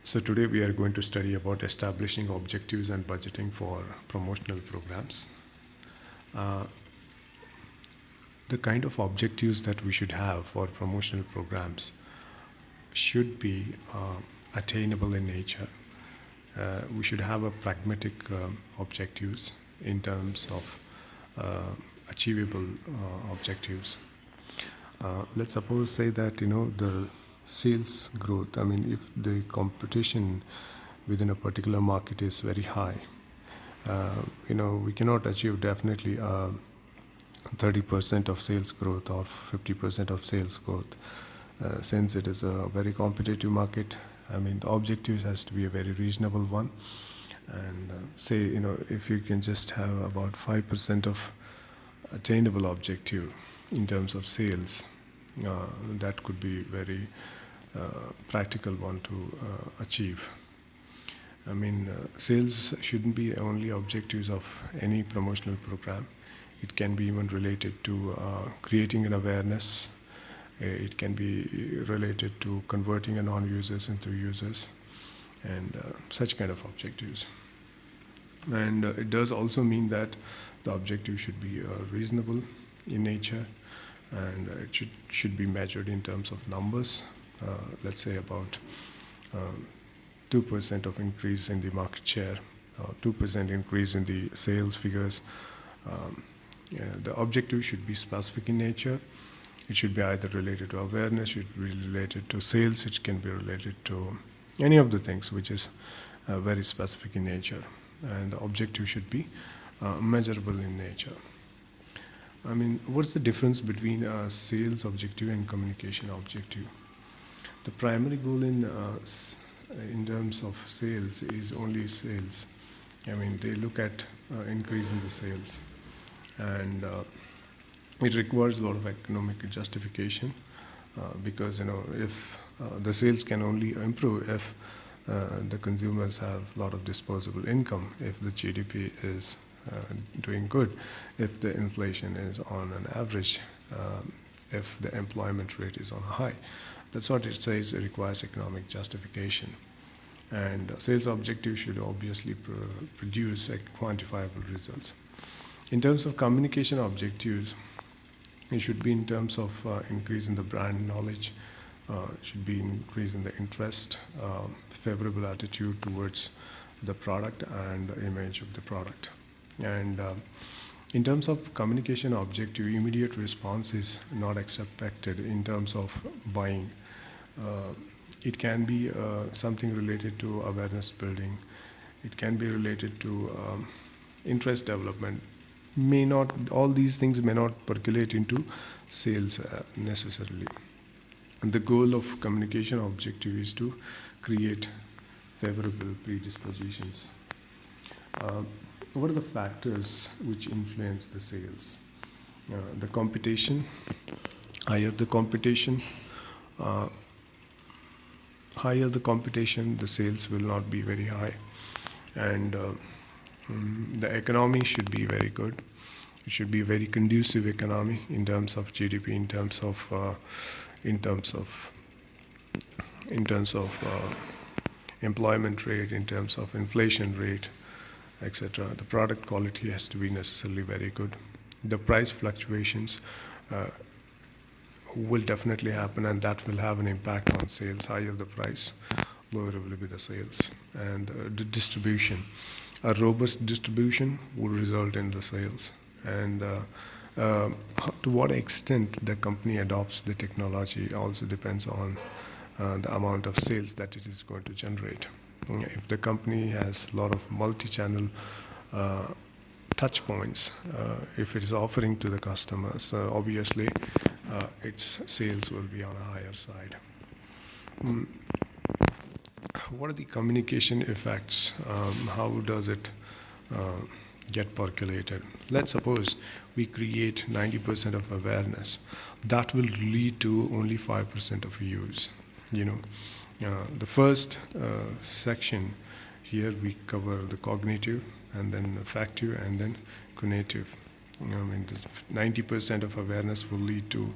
So today we are going to study about establishing objectives and budgeting for promotional programs. Uh, the kind of objectives that we should have for promotional programs should be attainable in nature. We should have a pragmatic objectives in terms of achievable objectives. Let's suppose say that the sales growth. I mean, if the competition within a particular market is very high, we cannot achieve definitely 30% of sales growth or 50% of sales growth, since it is a very competitive market. I mean, the objective has to be a very reasonable one, and say if you can just have about 5% of attainable objective in terms of sales, that could be very practical one to achieve. I mean, sales shouldn't be only objectives of any promotional program. It can be even related to creating an awareness. It can be related to converting a non-users into users, and such kind of objectives. And it does also mean that the objective should be reasonable in nature, and it should be measured in terms of numbers. Let's say about 2% of increase in the market share, 2% increase in the sales figures. The objective should be specific in nature. It should be either related to awareness, it should be related to sales, it can be related to any of the things which is very specific in nature. And the objective should be measurable in nature. I mean, what's the difference between a sales objective and communication objective? The primary goal in terms of sales is only sales. I mean, they look at increasing the sales, and it requires a lot of economic justification, because if the sales can only improve if the consumers have a lot of disposable income, if the GDP is doing good, if the inflation is on an average, if the employment rate is on a high. That's what it says. It requires economic justification. And sales objective should obviously produce quantifiable results. In terms of communication objectives, it should be in terms of increase in the brand knowledge, should be increase in the interest, favorable attitude towards the product and the image of the product. And in terms of communication objective, immediate response is not expected in terms of buying. It can be something related to awareness building. It can be related to interest development. All these things may not percolate into sales necessarily. And the goal of communication objective is to create favorable predispositions. What are the factors which influence the sales? The competition. Higher the competition, the sales will not be very high. And the economy should be very good. It should be a very conducive economy in terms of GDP, in terms of employment rate, in terms of inflation rate, etc. The product quality has to be necessarily very good. The price fluctuations will definitely happen, and that will have an impact on sales. Higher the price, lower will be the sales. And the distribution. A robust distribution will result in the sales. And to what extent the company adopts the technology also depends on the amount of sales that it is going to generate. If the company has a lot of multi-channel touch points, if it is offering to the customers, obviously its sales will be on a higher side. What are the communication effects? How does it get percolated? Let's suppose we create 90% of awareness. That will lead to only 5% of use. The first section here we cover the cognitive, and then affective, and then cognitive. I mean, this 90% of awareness will lead to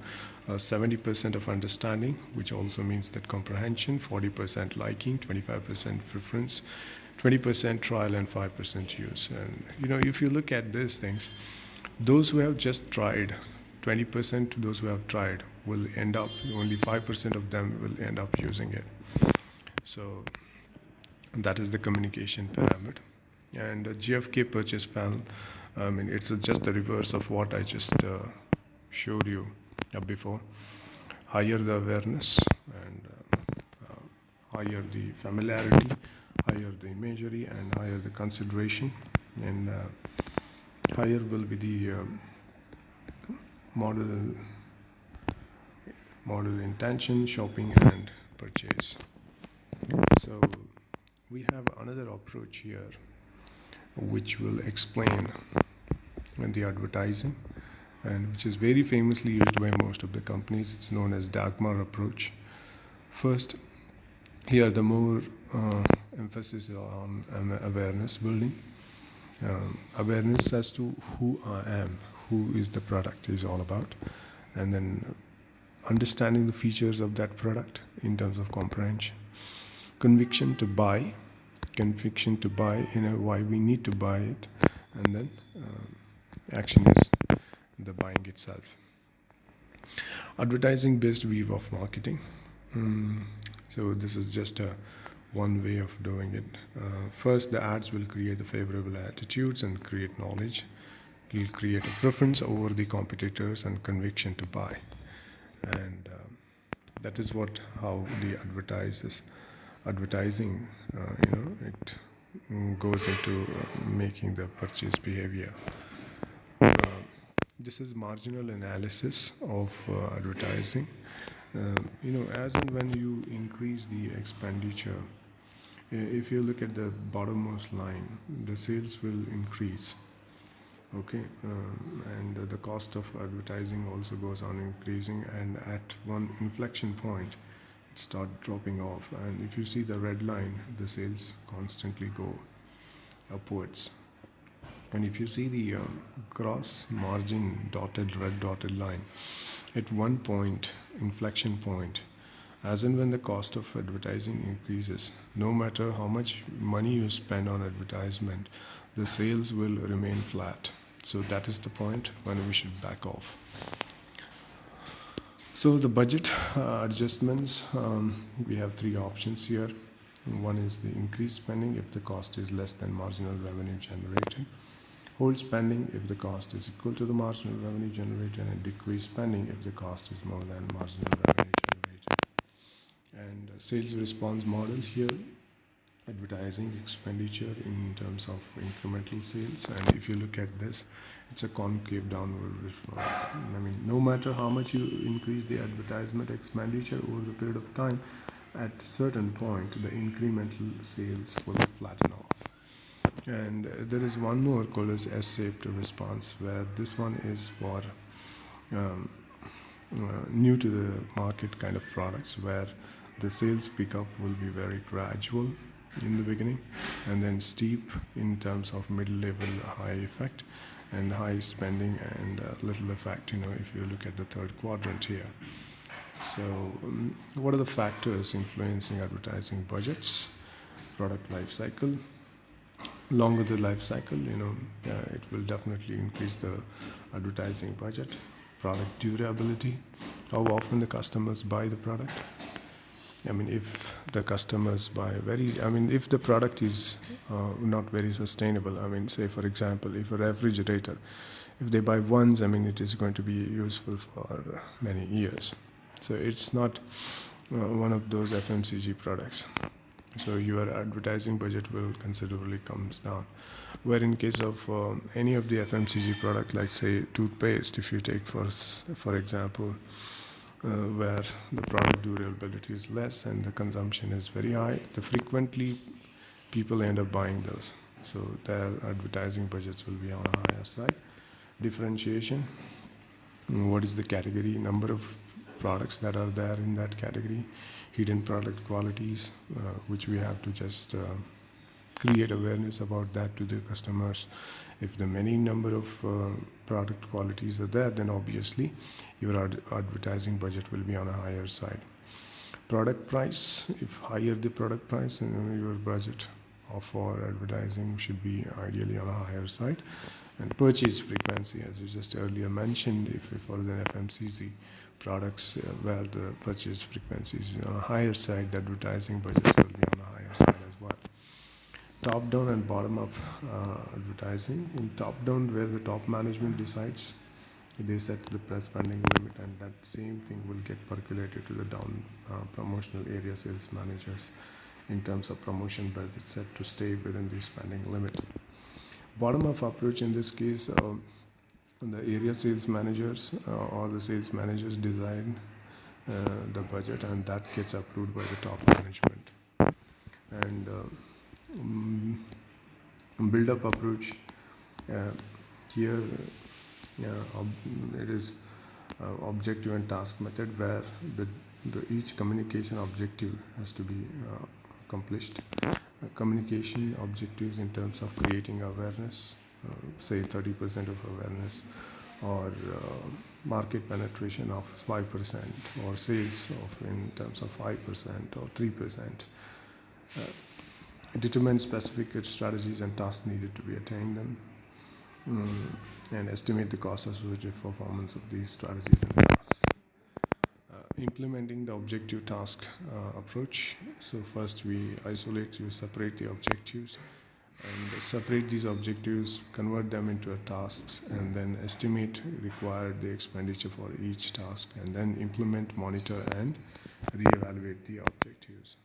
70% of understanding, which also means that comprehension, 40% liking, 25% preference, 20% trial, and 5% use. And if you look at these things, those who have just tried, 20% to those who have tried will end up, only 5% of them will end up using it. So that is the communication pyramid. And GFK purchase panel, it's just the reverse of what I just showed you before. Higher the awareness and higher the familiarity, higher the imagery, and higher the consideration, and higher will be the model intention, shopping, and purchase. So we have another approach here which will explain the advertising, and which is very famously used by most of the companies. It's known as Dagmar approach. First, here the more emphasis on awareness building, awareness as to who I am, who is the product is all about, and then understanding the features of that product in terms of comprehension. Conviction to buy, why we need to buy it, and then action is the buying itself. Advertising based view of marketing. So this is just one way of doing it. First, the ads will create the favorable attitudes and create knowledge. It will create a preference over the competitors and conviction to buy. And that is how the advertising, it goes into making the purchase behavior. This is marginal analysis of advertising. As and when you increase the expenditure, if you look at the bottommost line, the sales will increase. Okay, and the cost of advertising also goes on increasing, and at one inflection point, it starts dropping off. And if you see the red line, the sales constantly go upwards. And if you see the gross margin red dotted line, at one point, inflection point, as and when the cost of advertising increases, no matter how much money you spend on advertisement, the sales will remain flat. So that is the point when we should back off. So the budget adjustments, we have three options here. One is the increased spending if the cost is less than marginal revenue generated. Hold spending if the cost is equal to the marginal revenue generated, and decrease spending if the cost is more than marginal revenue generated. And sales response model here, advertising expenditure in terms of incremental sales. And if you look at this, it's a concave downward response. No matter how much you increase the advertisement expenditure over the period of time, at a certain point, the incremental sales will flatten off. And there is one more called as S-shaped response, where this one is for new to the market kind of products, where the sales pickup will be very gradual in the beginning, and then steep in terms of mid-level high effect, and high spending and little effect, if you look at the third quadrant here. So what are the factors influencing advertising budgets? Product life cycle. Longer the life cycle, it will definitely increase the advertising budget. Product durability, how often the customers buy the product. If the customers buy if the product is not very sustainable, say for example, if a refrigerator, if they buy once, it is going to be useful for many years. So it's not one of those FMCG products. So your advertising budget will considerably comes down. Where in case of any of the FMCG product, like say toothpaste, if you take for example, where the product durability is less and the consumption is very high, the frequently people end up buying those. So their advertising budgets will be on a higher side. Differentiation, what is the category, number of products that are there in that category, hidden product qualities, which we have to just create awareness about that to the customers. If the many number of product qualities are there, then obviously your advertising budget will be on a higher side. Product price, if higher the product price, then your budget for advertising should be ideally on a higher side. And purchase frequency, as you just earlier mentioned, if for the FMCG products where the purchase frequency is on a higher side, the advertising budgets will be on a higher side as well. Top down and bottom up advertising. In top down, where the top management decides, they set the press spending limit, and that same thing will get percolated to the down promotional area sales managers in terms of promotion budget set to stay within the spending limit. Bottom up approach in this case, the area sales managers or the sales managers design the budget, and that gets approved by the top management. And build up approach here, it is objective and task method, where the each communication objective has to be accomplished. Communication objectives in terms of creating awareness, say 30% of awareness, or market penetration of 5%, or sales of in terms of 5% or 3%. Determine specific strategies and tasks needed to be attained them, and estimate the cost associated with performance of these strategies and tasks. Implementing the objective task approach. So first we separate the objectives, and separate these objectives, convert them into tasks, and then estimate required the expenditure for each task, and then implement, monitor, and reevaluate the objectives.